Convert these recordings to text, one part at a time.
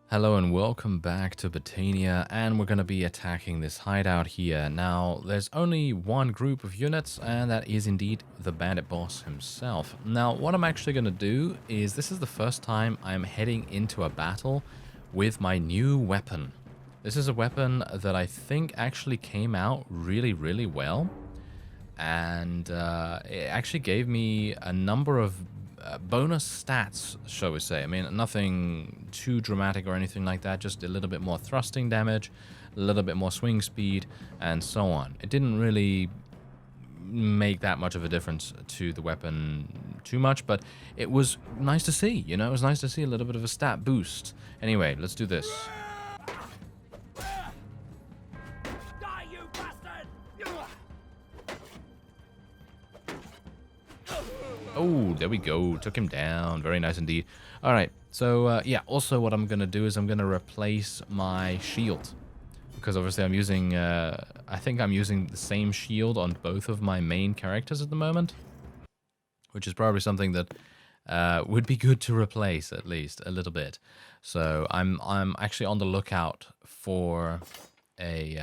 Hello and welcome back to Botania, and we're going to be attacking this hideout here. Now, there's only one group of units, and that is indeed the bandit boss himself. Now, what I'm actually going to do is, this is the first time I'm heading into a battle with my new weapon. This is a weapon that I think actually came out really well, and it actually gave me a number of bonus stats, shall we say. I mean, nothing too dramatic or anything like that, just a little bit more thrusting damage, a little bit more swing speed, and so on. It didn't really make that much of a difference to the weapon too much, but it was nice to see, you know? It was nice to see a little bit of a stat boost. Anyway, let's do this. Oh, there we go. Took him down. Very nice indeed. All right. So, yeah, also what I'm going to do is I'm going to replace my shield. Because obviously I'm using, I think I'm using the same shield on both of my main characters at the moment. Which is probably something that would be good to replace, at least, a little bit. So I'm actually on the lookout for a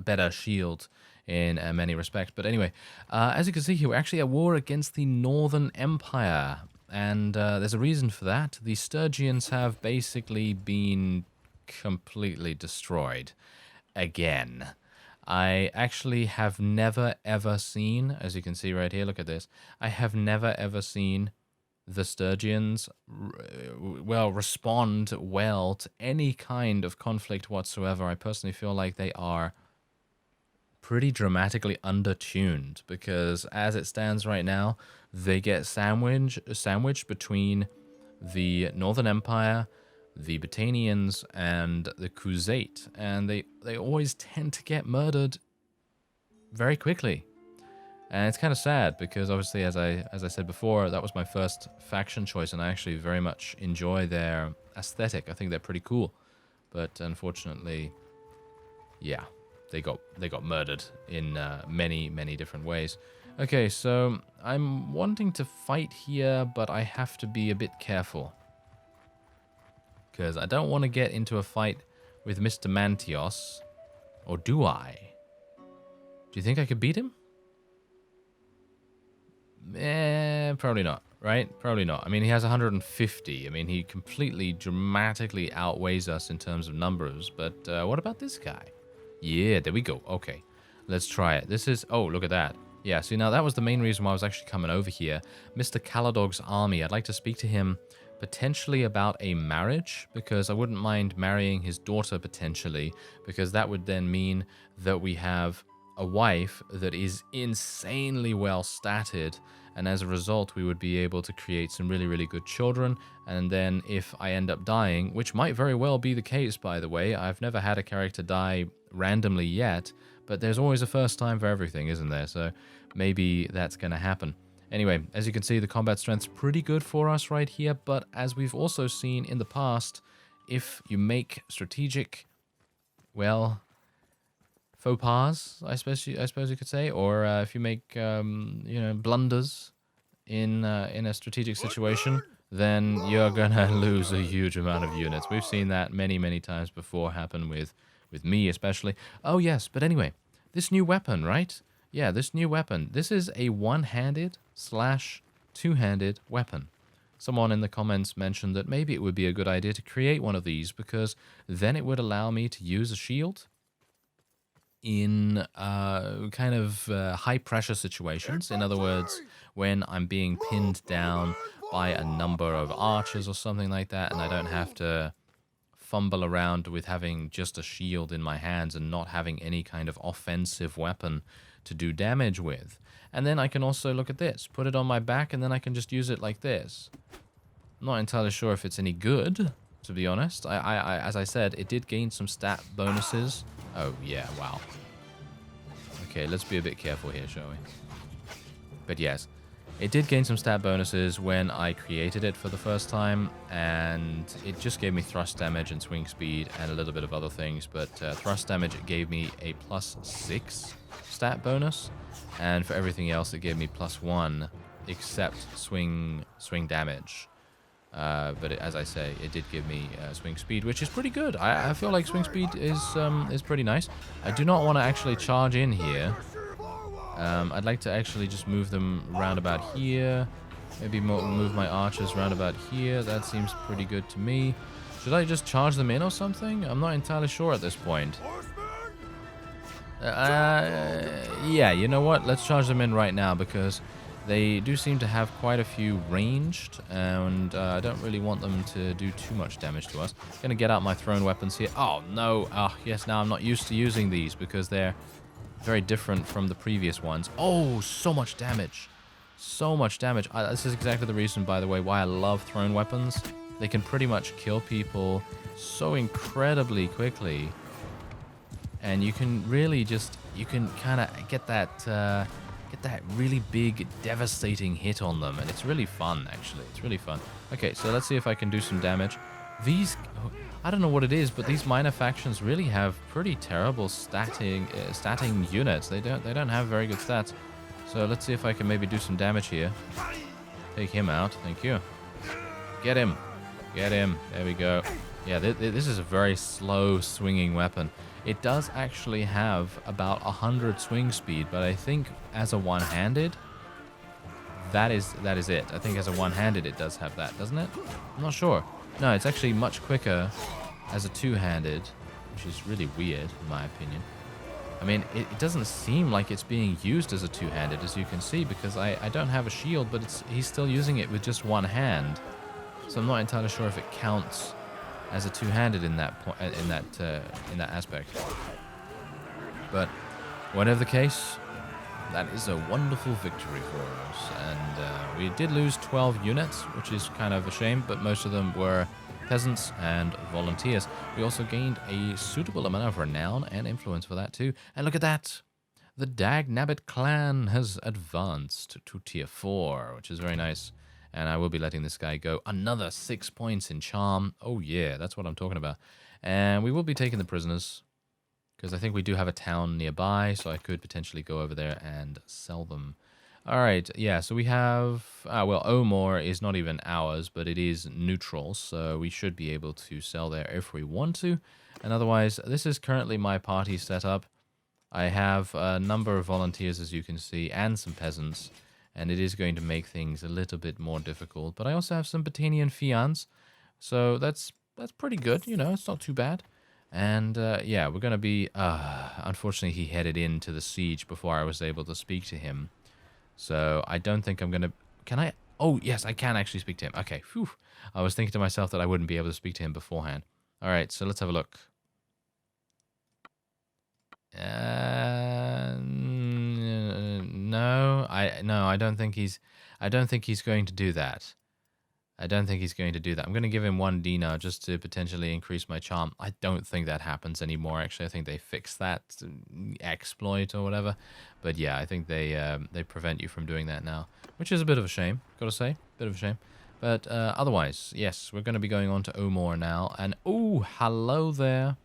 better shield in many respects. But anyway, as you can see here, we're actually at war against the Northern Empire. And there's a reason for that. The Sturgians have basically been completely destroyed again. I actually have never ever seen, as you can see right here, look at this. I have never ever seen the Sturgians, well, respond well to any kind of conflict whatsoever. I personally feel like they are pretty dramatically undertuned, because as it stands right now, they get sandwiched between the Northern Empire, the Botanians, and the Crusade, and they always tend to get murdered very quickly. And it's kind of sad, because obviously, as I said before, that was my first faction choice, and I actually very much enjoy their aesthetic. I think they're pretty cool, but unfortunately, yeah, they got murdered in many different ways. Okay, so I'm wanting to fight here, but I have to be a bit careful, because I don't want to get into a fight with Mr. Mantios. Or do I? Do you think I could beat him? Probably not, right? Probably not. I mean, he has 150. I mean, he completely dramatically outweighs us in terms of numbers. But what about this guy? Yeah, there we go. Okay, let's try it. This is... Oh, look at that. Yeah, see, now that was the main reason why I was actually coming over here. Mr. Caladog's army. I'd like to speak to him potentially about a marriage, because I wouldn't mind marrying his daughter potentially, because that would then mean that we have a wife that is insanely well statted, and as a result we would be able to create some really good children. And then if I end up dying, which might very well be the case, by the way, I've never had a character die randomly yet, but there's always a first time for everything, isn't there? So maybe that's going to happen. Anyway, as you can see, the combat strength's pretty good for us right here, but as we've also seen in the past, if you make strategic, well, faux pas, I suppose you could say, or if you make you know, blunders in a strategic situation, then you're gonna lose a huge amount of units. We've seen that many times before happen with me especially. Oh yes, but anyway, this new weapon, right? Yeah, this new weapon. This is a one-handed / two-handed weapon. Someone in the comments mentioned that maybe it would be a good idea to create one of these, because then it would allow me to use a shield in kind of high-pressure situations. In other words, when I'm being pinned down by a number of archers or something like that, and I don't have to fumble around with having just a shield in my hands and not having any kind of offensive weapon to do damage with. And then I can also, look at this, put it on my back, and then I can just use it like this. I'm not entirely sure if it's any good, to be honest. As I said, it did gain some stat bonuses. Oh, yeah, wow. Okay, let's be a bit careful here, shall we? But yes, it did gain some stat bonuses when I created it for the first time, and it just gave me thrust damage and swing speed and a little bit of other things. But thrust damage, it gave me a +6 stat bonus, and for everything else, it gave me +1, except swing damage. But as I say, it did give me swing speed, which is pretty good. I feel like swing speed is pretty nice. I do not want to actually charge in here. I'd like to actually just move them round about here. Maybe move my archers round about here. That seems pretty good to me. Should I just charge them in or something? I'm not entirely sure at this point. Yeah, you know what? Let's charge them in right now because they do seem to have quite a few ranged, and I don't really want them to do too much damage to us. I'm going to get out my thrown weapons here. Oh, no. Oh, yes, now I'm not used to using these because they're very different from the previous ones. Oh, so much damage. So much damage. This is exactly the reason, by the way, why I love thrown weapons. They can pretty much kill people so incredibly quickly. And you can really just, you can kind of get that really big, devastating hit on them. And it's really fun, actually. It's really fun. Okay, so let's see if I can do some damage. These, I don't know what it is, but these minor factions really have pretty terrible statting units. They don't have very good stats. So let's see if I can maybe do some damage here. Take him out. Thank you. Get him. Get him. There we go. Yeah, this is a very slow swinging weapon. It does actually have about 100 swing speed, but I think as a one-handed, that is it. I think as a one-handed it does have that, doesn't it? I'm not sure. No, it's actually much quicker as a two-handed, which is really weird in my opinion. I mean, it doesn't seem like it's being used as a two-handed, as you can see, because I don't have a shield, but he's still using it with just one hand. So I'm not entirely sure if it counts as a two-handed in that aspect. But whatever the case, that is a wonderful victory for us. And we did lose 12 units, which is kind of a shame, but most of them were peasants and volunteers. We also gained a suitable amount of renown and influence for that too. And look at that! The Dagnabbit clan has advanced to tier 4, which is very nice. And I will be letting this guy go. Another 6 points in charm. Oh yeah, that's what I'm talking about. And we will be taking the prisoners, because I think we do have a town nearby, so I could potentially go over there and sell them. All right, yeah, so we have... well, Omor is not even ours, but it is neutral, so we should be able to sell there if we want to. And otherwise, this is currently my party setup. I have a number of volunteers, as you can see, and some peasants. And it is going to make things a little bit more difficult. But I also have some Botanian Fians. So that's pretty good, you know, it's not too bad. And yeah, we're going to be... unfortunately, he headed into the siege before I was able to speak to him. So I don't think I'm going to... Can I... Oh, yes, I can actually speak to him. Okay, phew. I was thinking to myself that I wouldn't be able to speak to him beforehand. All right, so let's have a look. No, I don't think he's going to do that. I don't think he's going to do that. I'm going to give him 1 dinar just to potentially increase my charm. I don't think that happens anymore, actually. I think they fixed that exploit or whatever. But yeah, I think they prevent you from doing that now, which is a bit of a shame, gotta say. Bit of a shame. But otherwise, yes, we're going to be going on to Omor now. And, oh, hello there.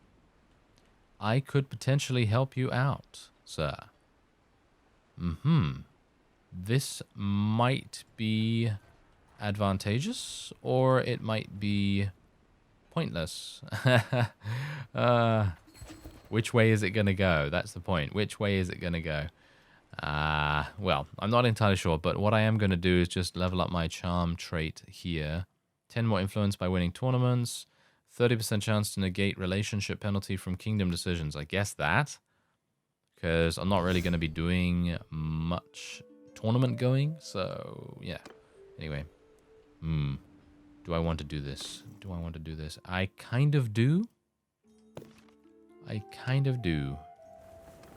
I could potentially help you out, sir. This might be advantageous, or it might be pointless. Which way is it going to go? That's the point. Which way is it going to go? Well, I'm not entirely sure, but what I am going to do is just level up my charm trait here. 10 more influence by winning tournaments. 30% chance to negate relationship penalty from kingdom decisions. I guess that. Because I'm not really going to be doing much tournament going. So, yeah. Anyway. Do I want to do this? Do I want to do this? I kind of do. I kind of do.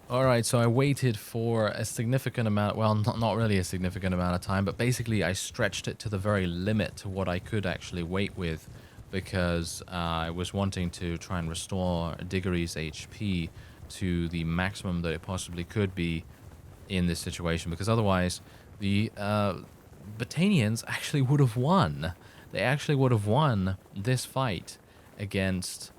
Alright, so I waited for a significant amount, well, not really a significant amount of time, but basically I stretched it to the very limit to what I could actually wait with, because I was wanting to try and restore Diggory's HP to the maximum that it possibly could be in this situation, because otherwise the Botanians actually would have won. They actually would have won this fight against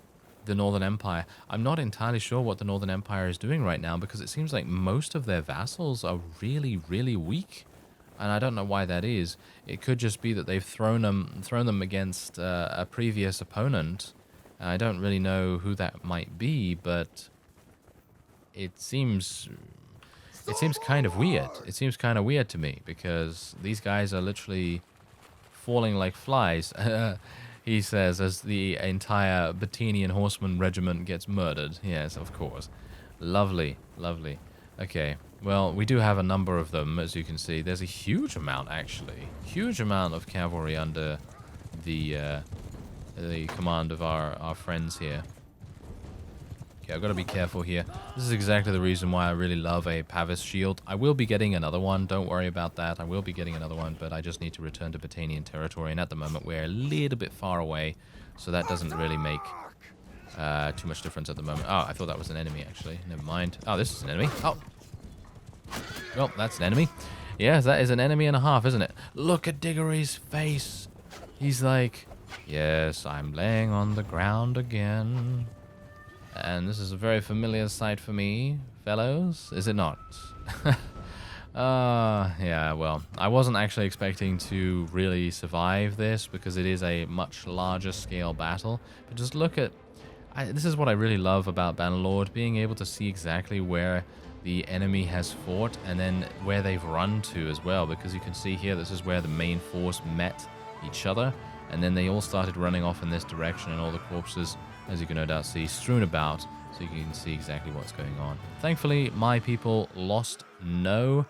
the Northern Empire. I'm not entirely sure what the Northern Empire is doing right now, because it seems like most of their vassals are really, really weak. and I don't know why that is. It could just be that they've thrown them against a previous opponent. I don't really know who that might be, but it seems kind of weird. It seems kind of weird to me because these guys are literally falling like flies. He says, as the entire Batinian horseman regiment gets murdered. Yes, of course. Lovely, lovely. Okay, well, we do have a number of them, as you can see. There's a huge amount, actually. Huge amount of cavalry under the command of our friends here. Okay, I've got to be careful here. This is exactly the reason why I really love a Pavis shield. I will be getting another one. Don't worry about that. I will be getting another one, but I just need to return to Batanian territory. And at the moment, we're a little bit far away, so that doesn't really make too much difference at the moment. Oh, I thought that was an enemy, actually. Never mind. Oh, this is an enemy. Oh. Well, that's an enemy. Yes, that is an enemy and a half, isn't it? Look at Diggory's face. He's like, yes, I'm laying on the ground again. And this is a very familiar sight for me, fellows, is it not? Yeah, well, I wasn't actually expecting to really survive this because it is a much larger scale battle. But just look at, this is what I really love about Bannerlord, being able to see exactly where the enemy has fought and then where they've run to as well. Because you can see here, this is where the main force met each other. And then they all started running off in this direction, and all the corpses, as you can no doubt see, strewn about, so you can see exactly what's going on. Thankfully, my people lost no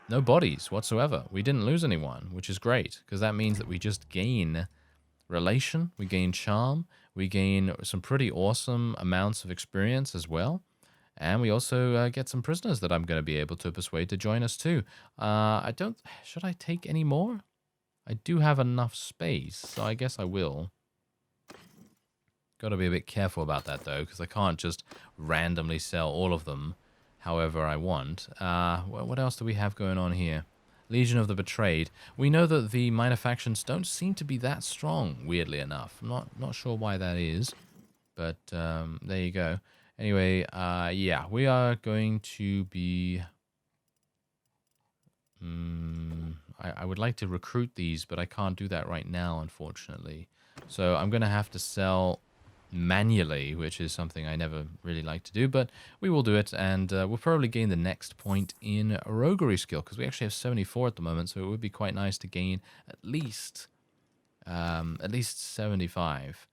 bodies whatsoever. We didn't lose anyone, which is great, because that means that we just gain relation, we gain charm, we gain some pretty awesome amounts of experience as well, and we also get some prisoners that I'm going to be able to persuade to join us too. Should I take any more? I do have enough space, so I guess I will. Got to be a bit careful about that, though, because I can't just randomly sell all of them however I want. What else do we have going on here? Legion of the Betrayed. We know that the minor factions don't seem to be that strong, weirdly enough. I'm not sure why that is, but there you go. Anyway, yeah, we are going to be... I would like to recruit these, but I can't do that right now, unfortunately. So I'm going to have to sell manually, which is something I never really like to do, but we will do it, and we'll probably gain the next point in roguery skill, because we actually have 74 at the moment, so it would be quite nice to gain at least 75.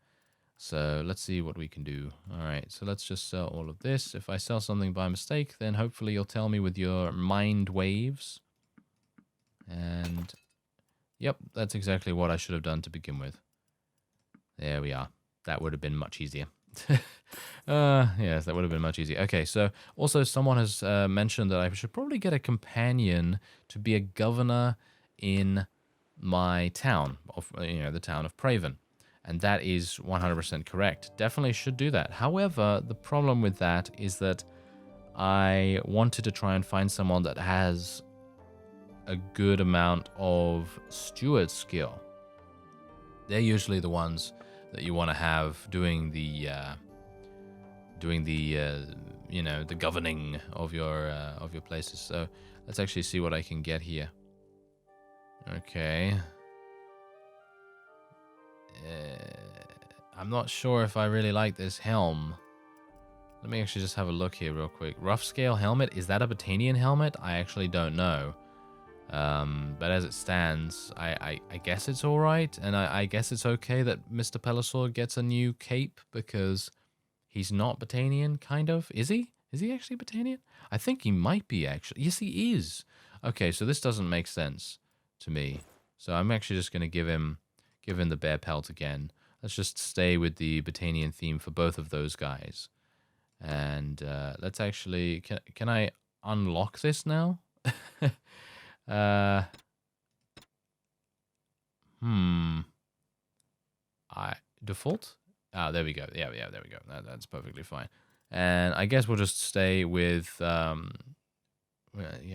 So let's see what we can do. All right, so let's just sell all of this. If I sell something by mistake, then hopefully you'll tell me with your mind waves. And yep, that's exactly what I should have done to begin with. There we are. That would have been much easier. Yes, that would have been much easier. Okay, so also someone has mentioned that I should probably get a companion to be a governor in my town, of the town of Praven. And that is 100% correct. Definitely should do that. However, the problem with that is that I wanted to try and find someone that has a good amount of steward skill. They're usually the ones that you want to have doing the governing of your places. So let's actually see what I can get here. Okay. I'm not sure if I really like this helm. Let me actually just have a look here real quick. Rough scale helmet, is that a Batanian helmet? I actually don't know. But as it stands, I guess it's alright, and I guess it's okay that Mr. Pelisor gets a new cape, because he's not Batanian, kind of. Is he? Is he actually Batanian? I think he might be, actually. Yes, he is. Okay, so this doesn't make sense to me. So I'm actually just going to give him the bear pelt again. Let's just stay with the Batanian theme for both of those guys. And let's actually... Can I unlock this now? Default? Ah, there we go. Yeah, there we go. That's perfectly fine. And I guess we'll just stay with, yeah,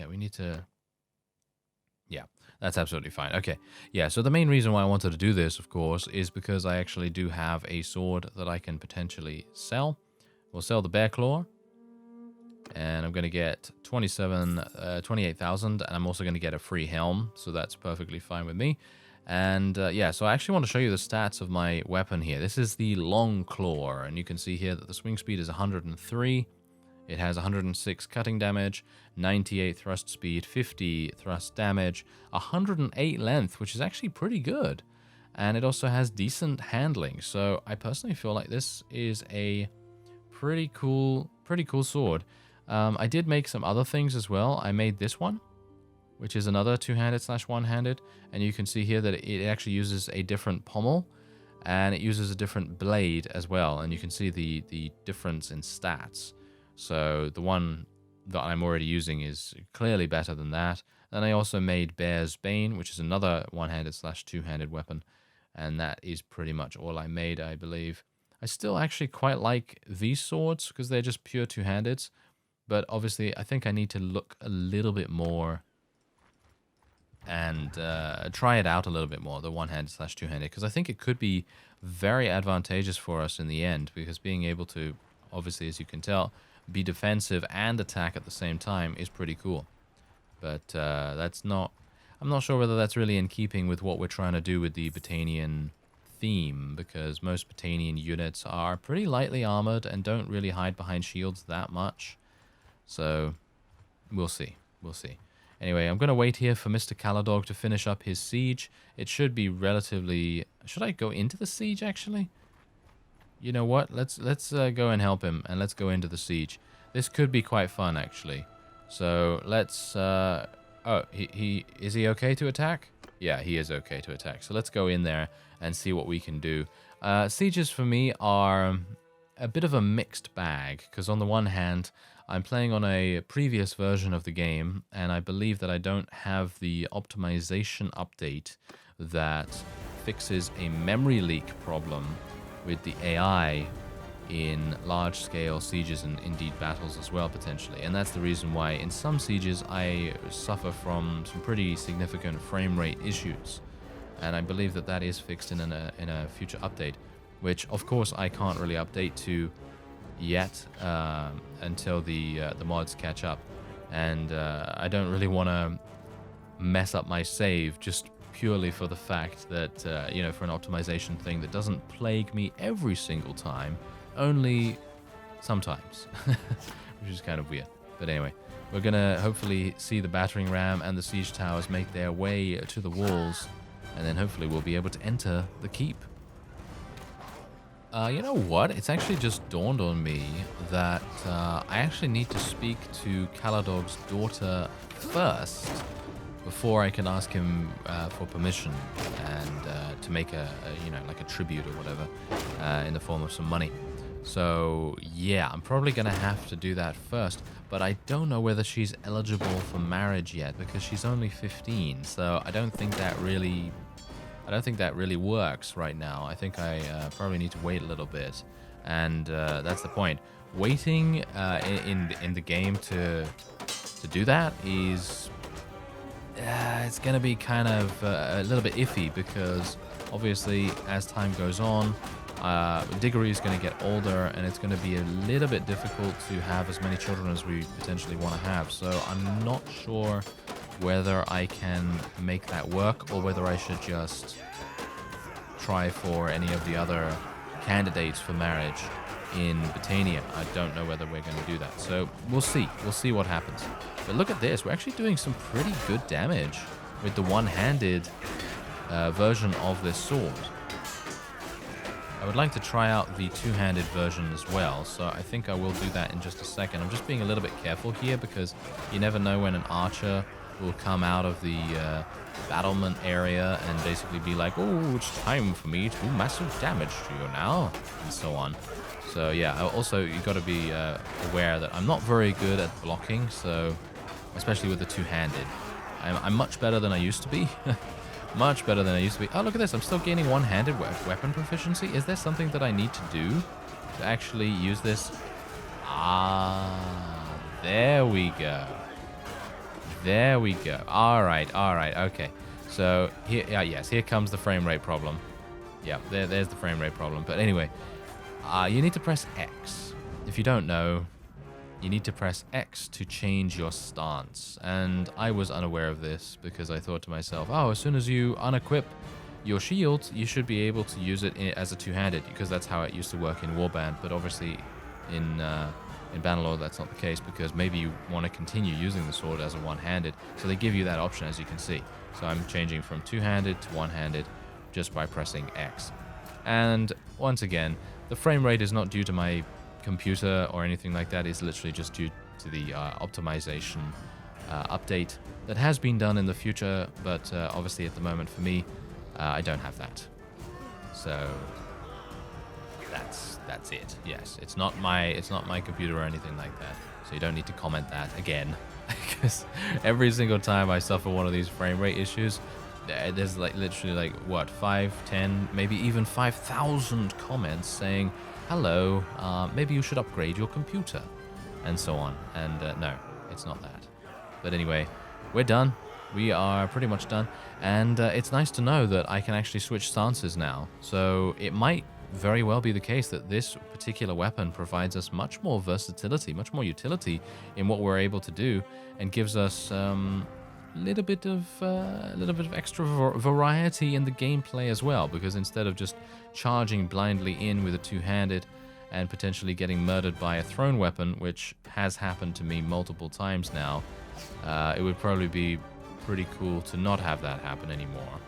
we need to, yeah, that's absolutely fine. Okay, yeah, so the main reason why I wanted to do this, of course, is because I actually do have a sword that I can potentially sell. We'll sell the Bear Claw. And I'm going to get 28,000, and I'm also going to get a free helm, so that's perfectly fine with me. And yeah, so I actually want to show you the stats of my weapon here. This is the Long Claw, and you can see here that the swing speed is 103. It has 106 cutting damage, 98 thrust speed, 50 thrust damage, 108 length, which is actually pretty good. And it also has decent handling, so I personally feel like this is a pretty cool sword. I did make some other things as well. I made this one, which is another two-handed / one-handed, and you can see here that it actually uses a different pommel, and it uses a different blade as well, and you can see the difference in stats. So the one that I'm already using is clearly better than that. And I also made Bear's Bane, which is another one-handed / two-handed weapon, and that is pretty much all I made, I believe. I still actually quite like these swords because they're just pure two-handeds, but obviously I think I need to look a little bit more and try it out a little bit more, the one-handed / two-handed, because I think it could be very advantageous for us in the end, because being able to, obviously, as you can tell, be defensive and attack at the same time is pretty cool. But that's not... I'm not sure whether that's really in keeping with what we're trying to do with the Battanian theme, because most Battanian units are pretty lightly armored and don't really hide behind shields that much. So, we'll see. We'll see. Anyway, I'm going to wait here for Mr. Caladog to finish up his siege. It should be relatively... Should I go into the siege, actually? You know what? Let's go and help him, and let's go into the siege. This could be quite fun, actually. So, let's... Oh, is he okay to attack? Yeah, he is okay to attack. So let's go in there and see what we can do. Sieges for me are a bit of a mixed bag, because on the one hand, I'm playing on a previous version of the game, and I believe that I don't have the optimization update that fixes a memory leak problem with the AI in large-scale sieges and indeed battles as well, potentially. And that's the reason why in some sieges I suffer from some pretty significant frame rate issues. And I believe that that is fixed in a future update, which of course I can't really update to yet until the mods catch up. And I don't really want to mess up my save just purely for the fact that, you know, for an optimization thing that doesn't plague me every single time, only sometimes, which is kind of weird. But anyway, we're going to hopefully see the battering ram and the siege towers make their way to the walls, and then hopefully we'll be able to enter the keep. You know what? It's actually just dawned on me that I actually need to speak to Caladog's daughter first before I can ask him for permission and to make a you know, like a tribute or whatever in the form of some money. So yeah, I'm probably gonna have to do that first, but I don't know whether she's eligible for marriage yet because she's only 15. So I don't think that really works right now. I think I probably need to wait a little bit, and that's the point. Waiting in the game to do that is it's gonna be kind of a little bit iffy, because obviously as time goes on, Diggory is going to get older, and it's going to be a little bit difficult to have as many children as we potentially want to have. So I'm not sure whether I can make that work, or whether I should just try for any of the other candidates for marriage in Battania. I don't know whether we're going to do that. So we'll see. We'll see what happens. But look at this. We're actually doing some pretty good damage with the one-handed version of this sword. I would like to try out the two-handed version as well, so I think I will do that in just a second. I'm just being a little bit careful here, because you never know when an archer will come out of the battlement area and basically be like, oh, it's time for me to do massive damage to you now, and so on. So yeah, also you got to be aware that I'm not very good at blocking, so especially with the two-handed. I'm much better than I used to be. Much better than I used to be. Oh, look at this. I'm still gaining one-handed weapon proficiency. Is there something that I need to do to actually use this? Ah, there we go. There we go. All right, okay. So, here, yes, here comes the frame rate problem. Yeah, there's the frame rate problem. But anyway, you need to press X. If you don't know, you need to press X to change your stance. And I was unaware of this because I thought to myself, oh, as soon as you unequip your shield, you should be able to use it as a two-handed, because that's how it used to work in Warband. But obviously in Bannerlord, that's not the case, because maybe you want to continue using the sword as a one-handed. So they give you that option, as you can see. So I'm changing from two-handed to one-handed just by pressing X. And once again, the frame rate is not due to my computer or anything like that. It's literally just due to the optimization update that has been done in the future, but obviously at the moment for me, I don't have that. So that's it. Yes, it's not my computer or anything like that. So you don't need to comment that again, because every single time I suffer one of these frame rate issues, there's like literally like what, 5, 10, maybe even 5,000 comments saying, hello, maybe you should upgrade your computer, and so on. And no, it's not that. But anyway, we're done. We are pretty much done. And it's nice to know that I can actually switch stances now. So it might very well be the case that this particular weapon provides us much more versatility, much more utility in what we're able to do, and gives us a little bit of extra variety in the gameplay as well, because instead of just charging blindly in with a two-handed and potentially getting murdered by a thrown weapon, which has happened to me multiple times now, it would probably be pretty cool to not have that happen anymore.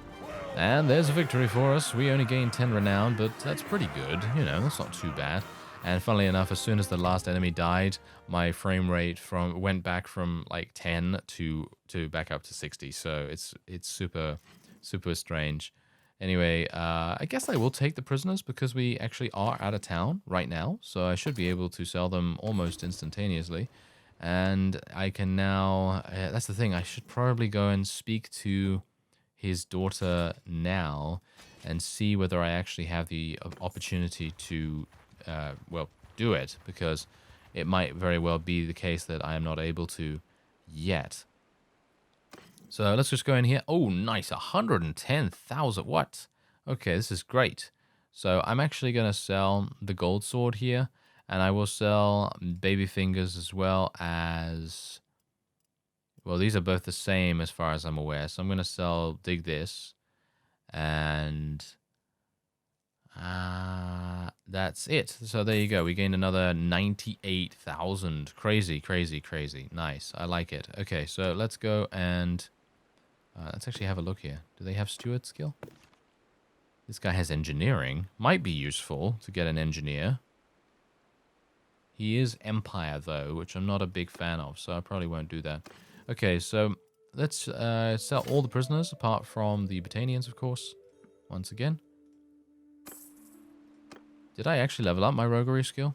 And there's a victory for us. We only gained 10 renown, but that's pretty good. You know, that's not too bad. And funnily enough, as soon as the last enemy died, my frame rate went back from like 10 to back up to 60. So it's super strange. Anyway, I guess I will take the prisoners because we actually are out of town right now. So I should be able to sell them almost instantaneously. And I can now, that's the thing, I should probably go and speak to his daughter now and see whether I actually have the opportunity to, well, do it, because it might very well be the case that I am not able to yet. So let's just go in here. Oh, nice, 110,000, what? Okay, this is great. So I'm actually going to sell the gold sword here, and I will sell baby fingers as well as... Well, these are both the same as far as I'm aware. So I'm going to sell dig this. And that's it. So there you go. We gained another 98,000. Crazy, crazy, crazy. Nice. I like it. Okay, so let's go and... let's actually have a look here. Do they have steward skill? This guy has engineering. Might be useful to get an engineer. He is Empire, though, which I'm not a big fan of, so I probably won't do that. Okay, so let's sell all the prisoners, apart from the Botanians, of course, once again. Did I actually level up my roguery skill?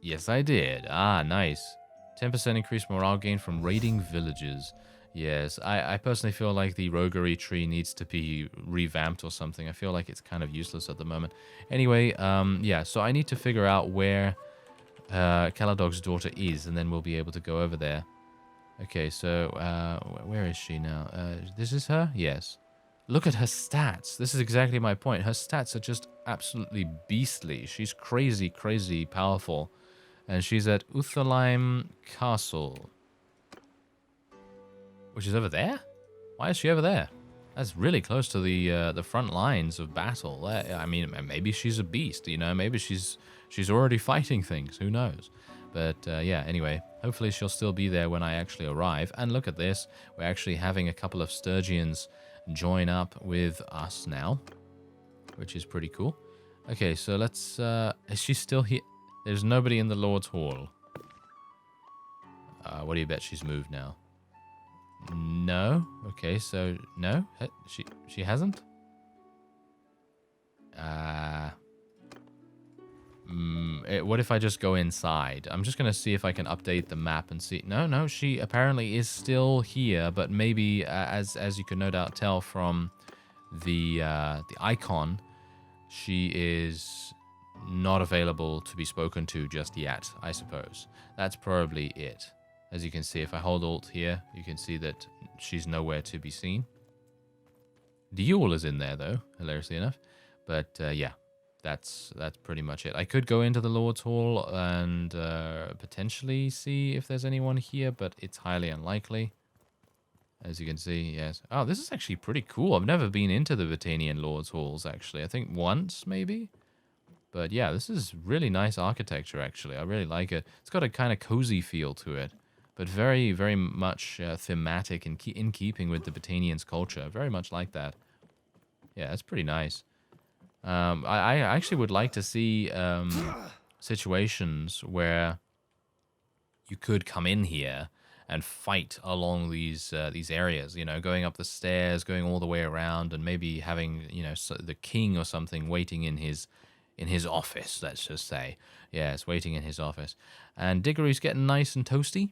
Yes, I did. Ah, nice. 10% increased morale gain from raiding villages. Yes, I personally feel like the roguery tree needs to be revamped or something. I feel like it's kind of useless at the moment. Anyway, yeah, so I need to figure out where Caladog's daughter is, and then we'll be able to go over there. Okay, so where is she now? This is her? Yes. Look at her stats. This is exactly my point. Her stats are just absolutely beastly. She's crazy, crazy powerful. And she's at Utherlheim Castle, which is over there? Why is she over there? That's really close to the front lines of battle. I mean, maybe she's a beast, you know? Maybe she's already fighting things. Who knows? But yeah, anyway, hopefully she'll still be there when I actually arrive. And look at this. We're actually having a couple of Sturgians join up with us now, which is pretty cool. Okay, so let's... is she still here? There's nobody in the Lord's Hall. What do you bet she's moved now? No? Okay, so no? She hasn't? What if I just go inside? I'm just going to see if I can update the map and see. No, she apparently is still here, but maybe, as you can no doubt tell from the icon, she is not available to be spoken to just yet, I suppose. That's probably it. As you can see, if I hold Alt here, you can see that she's nowhere to be seen. Duel is in there, though, hilariously enough. But, yeah. that's pretty much it. I could go into the Lord's Hall and potentially see if there's anyone here, but it's highly unlikely. As you can see, yes. Oh, this is actually pretty cool. I've never been into the Vatanian Lord's Halls, actually. I think once, maybe? But yeah, this is really nice architecture, actually. I really like it. It's got a kind of cozy feel to it, but very, very much thematic and in keeping with the Vatanians' culture. Very much like that. Yeah, it's pretty nice. I actually would like to see situations where you could come in here and fight along these areas, you know, going up the stairs, going all the way around, and maybe having, you know, the king or something waiting in his office, let's just say. Yes, waiting in his office. And Diggory's getting nice and toasty,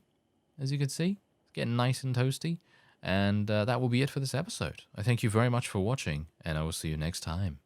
as you can see. It's getting nice and toasty. And that will be it for this episode. I thank you very much for watching, and I will see you next time.